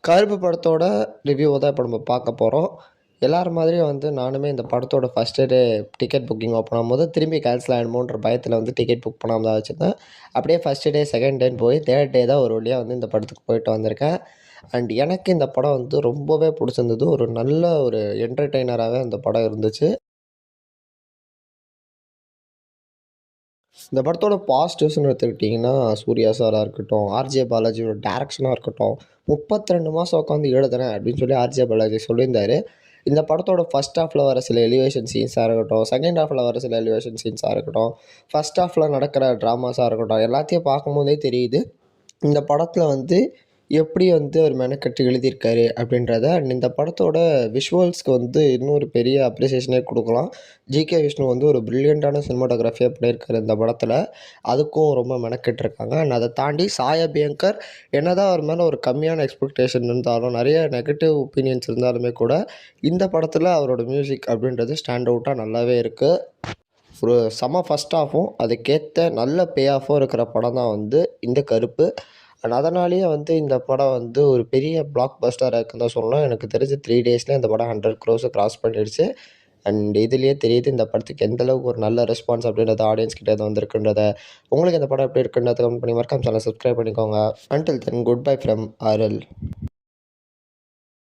கருப்பு படத்தோட ரிவ்யூவை தான் இப்போ நம்ம பார்க்க போகிறோம். எல்லாரும் மாதிரியும் நானுமே இந்த படத்தோட first day ticket booking open பண்ணும்போது திரும்பி கேன்சல் ஆகிடுமோன்ற பயத்தில் டிக்கெட் புக் பண்ணாமல் தான் வச்சுருந்தேன். அப்படியே ஃபஸ்ட்டு டே, செகண்ட் டேன்னு போய் தேர்ட் டே தான் ஒரு வழியாக இந்த படத்துக்கு போயிட்டு வந்திருக்கேன். அண்ட் எனக்கு இந்த படம் ரொம்பவே பிடிச்சிருந்தது. ஒரு நல்ல ஒரு என்டர்டெய்னராகவே அந்த படம் இருந்துச்சு. இந்த படத்தோட பாசிட்டிவ்ஸ்ன்னு எடுத்துக்கிட்டிங்கன்னா, சூர்யா சாரா இருக்கட்டும், ஆர்ஜே பாலாஜியோட டைரக்ஷனாக இருக்கட்டும், 32 மாதம் உட்காந்து எழுதுனேன் அப்படின்னு சொல்லி ஆர்ஜே பாலாஜி சொல்லியிருந்தாரு. இந்த படத்தோட ஃபர்ஸ்ட் ஹாஃபில் வர சில எலிவேஷன் சீன்ஸாக இருக்கட்டும், செகண்ட் ஹாஃபில் வர சில எலிவேஷன் சீன்ஸாக இருக்கட்டும், ஃபர்ஸ்ட் ஹாஃபில் நடக்கிற ட்ராமாஸாக இருக்கட்டும், எல்லாத்தையும் பார்க்கும்போதே தெரியுது இந்த படத்தில் எப்படி அவர் மெனக்கட்டு எழுதியிருக்காரு அப்படின்றத. அண்ட் இந்த படத்தோட விஷுவல்ஸ்க்கு இன்னொரு பெரிய அப்ரிசியேஷனே கொடுக்கலாம். ஜிகே விஷ்ணு ஒரு ப்ரில்லியண்ட்டான சினிமாட்டோகிராஃபியாக பண்ணியிருக்காரு இந்த படத்தில். அதுக்கும் ரொம்ப மெனக்கெட்டுருக்காங்க. அண்ட் அதை தாண்டி சாய் அபியங்கர் என்னதான் அவர் மேலே ஒரு கம்மியான எக்ஸ்பெக்டேஷன் இருந்தாலும், நிறைய நெகட்டிவ் ஒப்பீனியன்ஸ் இருந்தாலுமே கூட இந்த படத்தில் அவரோட மியூசிக் அப்படின்றது ஸ்டாண்ட் அவுட்டாக நல்லாவே இருக்குது. ஒரு செம ஃபஸ்ட் ஹாஃபும் அதுக்கேற்ற நல்ல பே ஆஃபும் இருக்கிற படம் தான் இந்த கருப்பு. அண்ட் அதனாலேயே இந்த படம் ஒரு பெரிய பிளாக் பஸ்டராக இருக்குன்னு தான் சொல்லணும். எனக்கு தெரிஞ்சு 3 டேஸ்லேயே இந்த படம் 100 க்ரோஸை கிராஸ் பண்ணிடுச்சு. அண்ட் இதுலேயே தெரியுது இந்த படத்துக்கு எந்த அளவுக்கு ஒரு நல்ல ரெஸ்பான்ஸ் அப்படின்றது ஆடியன்ஸ் கிட்டே வந்திருக்குன்றத. உங்களுக்கு இந்த படம் எப்படி இருக்குன்றத கமெண்ட் பண்ணி மறக்காம சேனலை சப்ஸ்கிரைப் பண்ணிக்கோங்க. Until then good bye from RL.